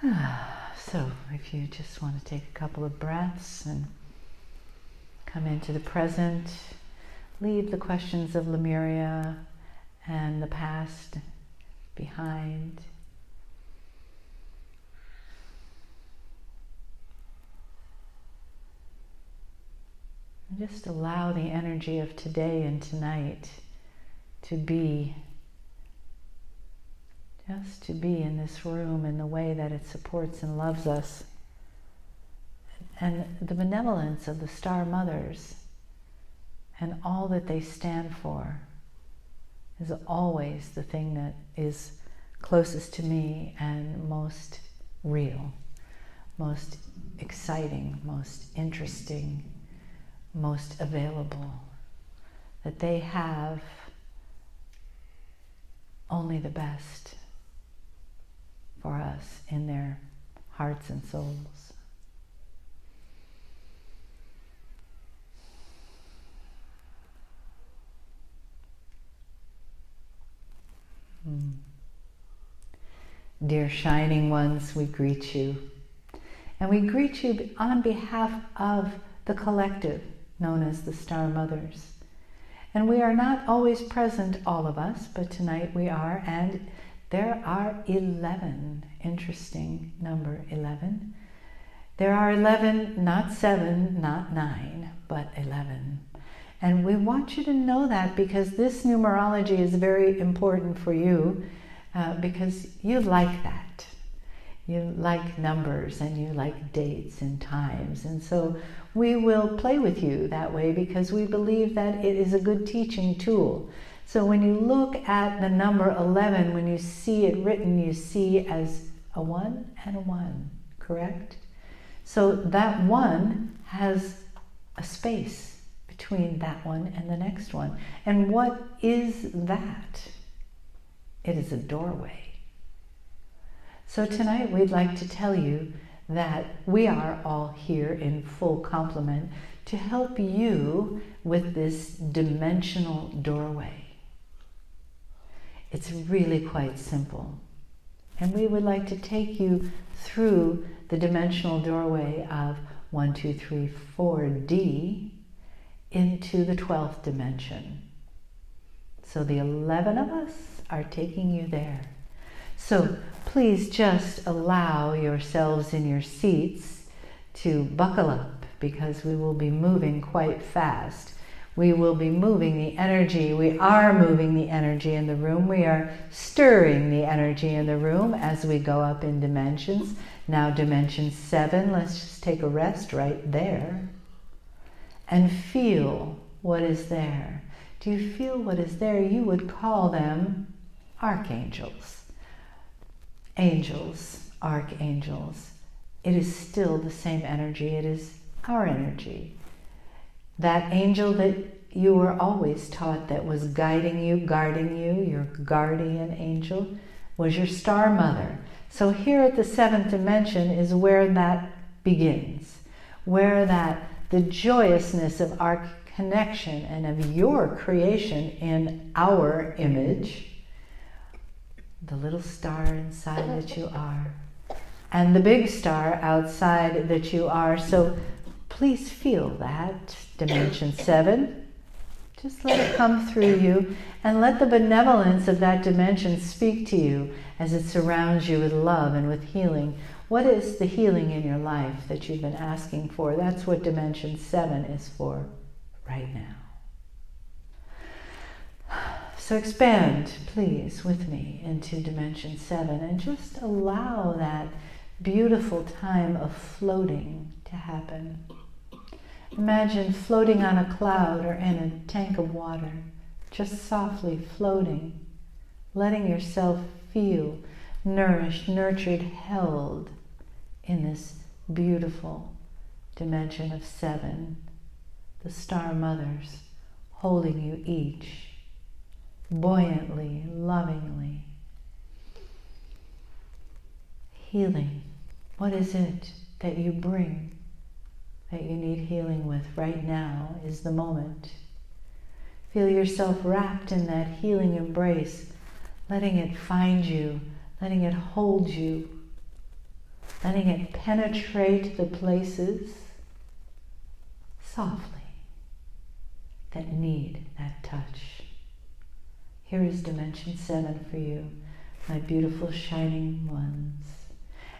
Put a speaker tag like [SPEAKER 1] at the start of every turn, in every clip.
[SPEAKER 1] So if you just want to take a couple of breaths and come into the present, leave the questions of Lemuria and the past behind. And just allow the energy of today and tonight to be, just to be in this room in the way that it supports and loves us. And the benevolence of the Star Mothers and all that they stand for is always the thing that is closest to me and most real, most exciting, most interesting, most available. That they have only the best for us in their hearts and souls. Dear Shining Ones, we greet you. And we greet you on behalf of the collective known as the Star Mothers. And we are not always present, all of us, but tonight we are, and there are 11, interesting number 11. There are 11, not 7, not 9, but 11. And we want you to know that because this numerology is very important for you because you like that. You like numbers and you like dates and times. And so we will play with you that way because we believe that it is a good teaching tool. So when you look at the number 11, when you see it written, you see as a 1 and a 1, correct? So that 1 has a space between that one and the next one. And what is that? It is a doorway. So tonight we'd like to tell you that we are all here in full complement to help you with this dimensional doorway. It's really quite simple. And we would like to take you through the dimensional doorway of 1, 2, 3, 4D into the 12th dimension. So the 11 of us are taking you there. So please just allow yourselves in your seats to buckle up because we will be moving quite fast. We will be moving the energy. We are moving the energy in the room. We are stirring the energy in the room as we go up in dimensions. Now dimension 7, let's just take a rest right there and feel what is there. Do you feel what is there? You would call them archangels. Angels, archangels. It is still the same energy. It is our energy. That angel that you were always taught that was guiding you, guarding you, your guardian angel, was your Star Mother. So here at the 7th dimension is where that begins, where the joyousness of our connection and of your creation in our image, the little star inside that you are, and the big star outside that you are. So please feel that, dimension 7. Just let it come through you and let the benevolence of that dimension speak to you as it surrounds you with love and with healing. What is the healing in your life that you've been asking for? That's what dimension 7 is for right now. So expand, please, with me into dimension 7 and just allow that beautiful time of floating to happen. Imagine floating on a cloud or in a tank of water, just softly floating, letting yourself feel nourished, nurtured, held in this beautiful dimension of 7, the Star Mothers holding you each buoyantly, lovingly. Healing. What is it that you bring that you need healing with right now is the moment. Feel yourself wrapped in that healing embrace, letting it find you, letting it hold you. letting it penetrate the places softly that need that touch. Here is Dimension 7 for you, my beautiful shining ones.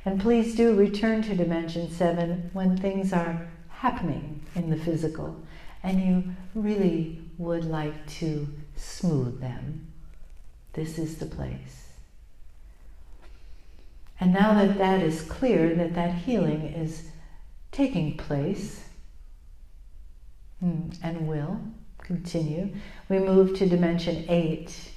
[SPEAKER 1] And please do return to Dimension 7 when things are happening in the physical and you really would like to smooth them. This is the place. And now that that is clear, that that healing is taking place and will continue, we move to Dimension 8.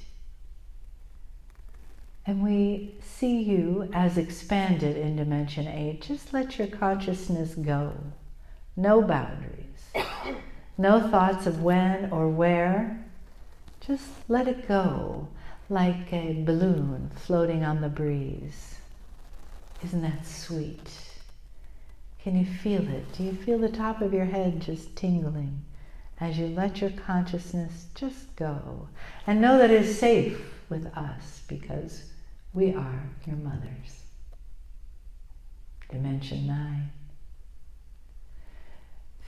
[SPEAKER 1] And we see you as expanded in Dimension 8. Just let your consciousness go. No boundaries. No thoughts of when or where. Just let it go like a balloon floating on the breeze. Isn't that sweet? Can you feel it? Do you feel the top of your head just tingling as you let your consciousness just go? And know that it is safe with us because we are your mothers. Dimension 9.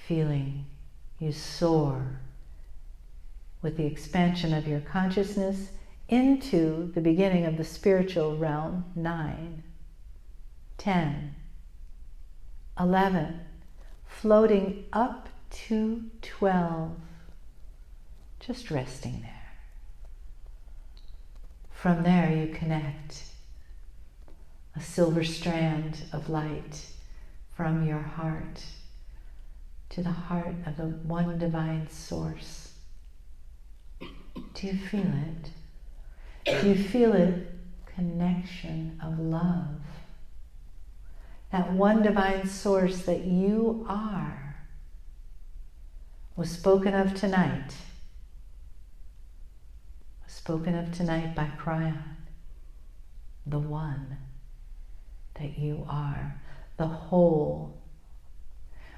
[SPEAKER 1] Feeling you soar with the expansion of your consciousness into the beginning of the spiritual realm. 9, 10, 11, floating up to 12, just resting there. From there you connect a silver strand of light from your heart to the heart of the one divine source. Do you feel it? Do you feel it? Connection of love. That one divine source that you are was spoken of tonight. Was spoken of tonight by Cryon. The one that you are. The whole.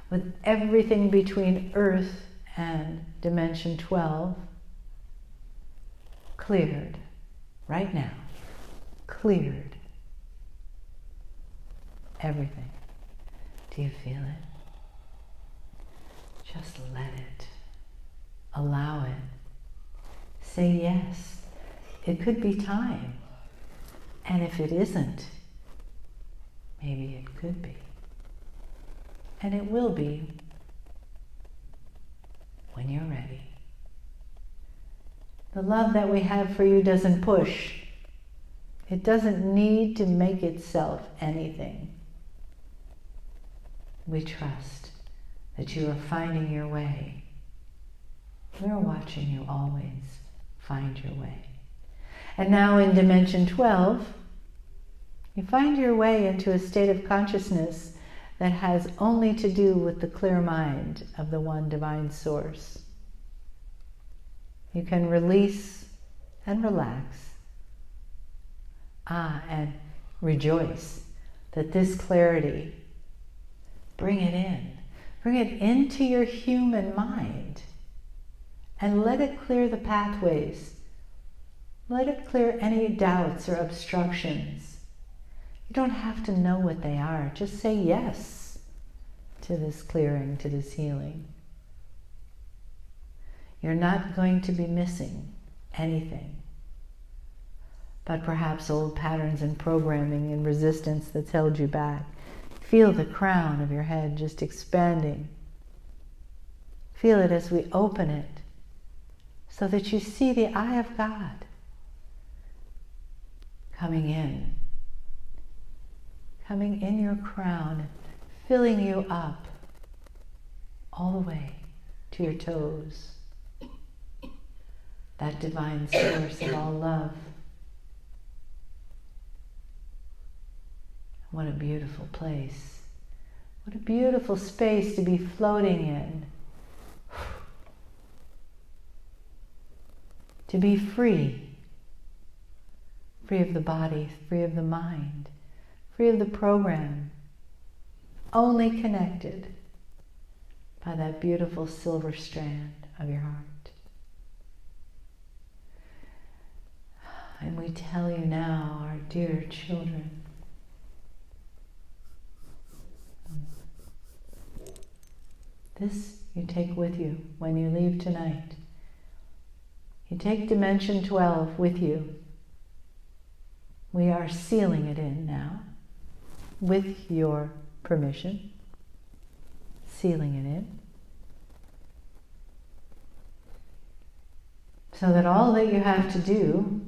[SPEAKER 1] With everything between Earth and Dimension 12 cleared. Right now. Cleared. Everything. Do you feel it? Just let it. Allow it. Say yes. It could be time. And if it isn't, maybe it could be. And it will be when you're ready. The love that we have for you doesn't push. It doesn't need to make itself anything. We trust that you are finding your way. We're watching you always find your way. And now in Dimension 12, you find your way into a state of consciousness that has only to do with the clear mind of the one divine source. You can release and relax. And rejoice that this clarity, bring it in. Bring it into your human mind and let it clear the pathways. Let it clear any doubts or obstructions. You don't have to know what they are. Just say yes to this clearing, to this healing. You're not going to be missing anything, but perhaps old patterns and programming and resistance that's held you back. Feel the crown of your head just expanding. Feel it as we open it so that you see the eye of God coming in your crown, filling you up all the way to your toes. That divine source of all love. What a beautiful place. What a beautiful space to be floating in. To be free. Free of the body, free of the mind, free of the program. Only connected by that beautiful silver strand of your heart. And we tell you now, our dear children, This you take with you when you leave tonight. You take dimension 12 with you. We are sealing it in now, with your permission, sealing it in, so that all that you have to do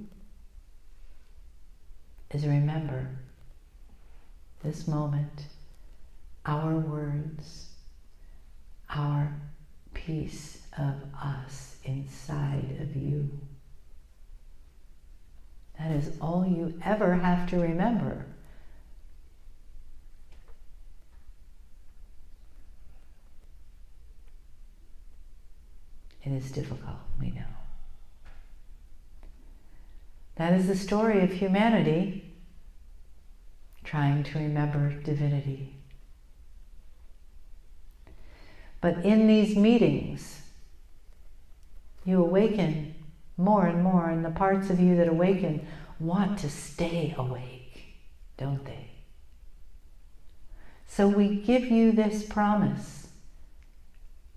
[SPEAKER 1] is remember this moment, our words, our piece of us inside of you. That is all you ever have to remember. It is difficult, we know. That is the story of humanity trying to remember divinity. But in these meetings, you awaken more and more, and the parts of you that awaken want to stay awake, don't they? So we give you this promise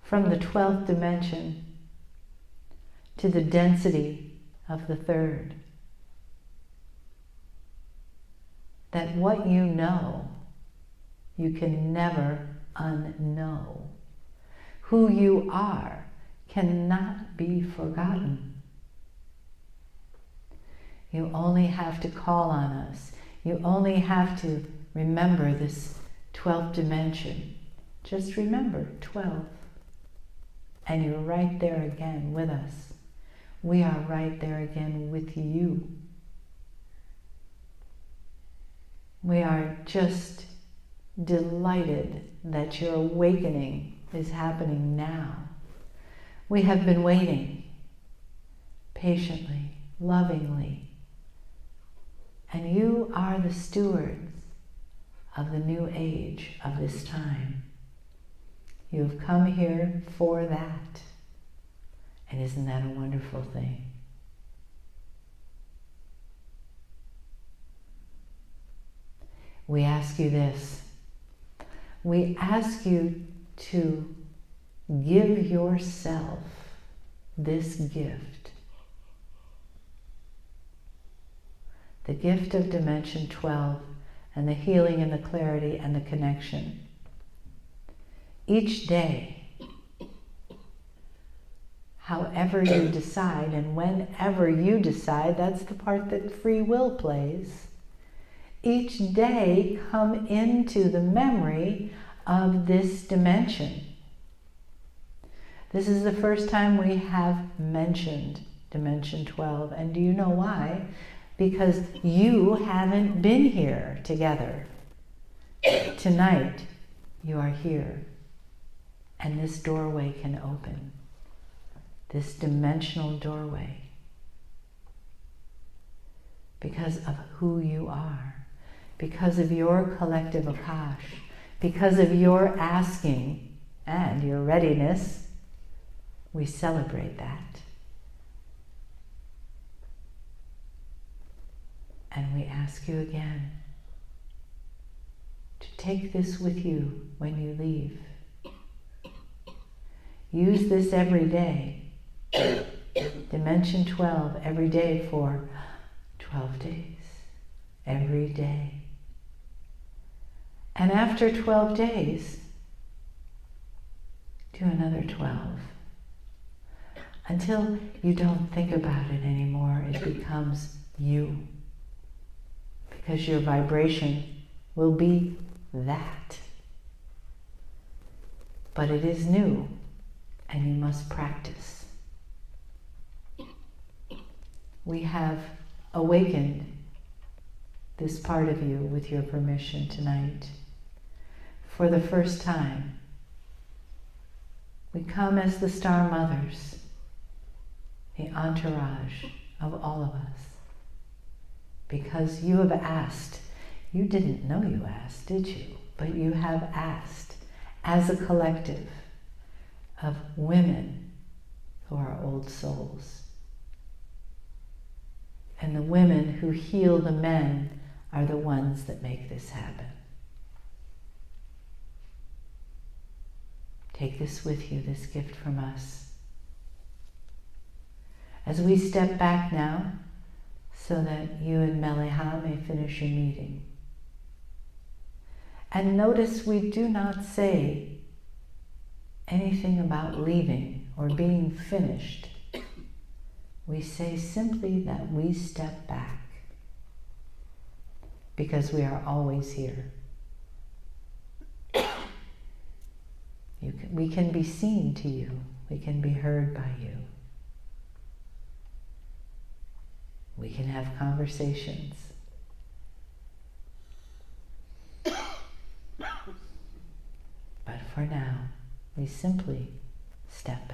[SPEAKER 1] from the 12th dimension to the density of the 3rd, that what you know, you can never unknow. Who you are cannot be forgotten. You only have to call on us. You only have to remember this 12th dimension. Just remember 12. And you're right there again with us. We are right there again with you. We are just delighted that your awakening is happening now. We have been waiting patiently, lovingly, and you are the stewards of the new age of this time. You have come here for that, and isn't that a wonderful thing? We ask you this. We ask you to give yourself this gift. The gift of dimension 12 and the healing and the clarity and the connection. Each day, however you decide and whenever you decide, that's the part that free will plays. Each day come into the memory of this dimension. This is the first time we have mentioned dimension 12. And do you know why? Because you haven't been here together. Tonight, you are here. And this doorway can open. This dimensional doorway. Because of who you are. Because of your collective Akash. Because of your asking and your readiness. We celebrate that. And we ask you again to take this with you when you leave. Use this every day. Dimension 12 every day for 12 days. Every day. And after 12 days, do another 12. Until you don't think about it anymore, it becomes you. Because your vibration will be that. But it is new, and you must practice. We have awakened this part of you with your permission tonight. For the first time, we come as the Star Mothers, the entourage of all of us. Because you have asked. You didn't know you asked, did you? But you have asked as a collective of women who are old souls. And the women who heal the men are the ones that make this happen. Take this with you, this gift from us. As we step back now, so that you and Mele'ha may finish your meeting. And notice we do not say anything about leaving or being finished. We say simply that we step back because we are always here. We can be seen to you. We can be heard by you. We can have conversations. But for now, we simply step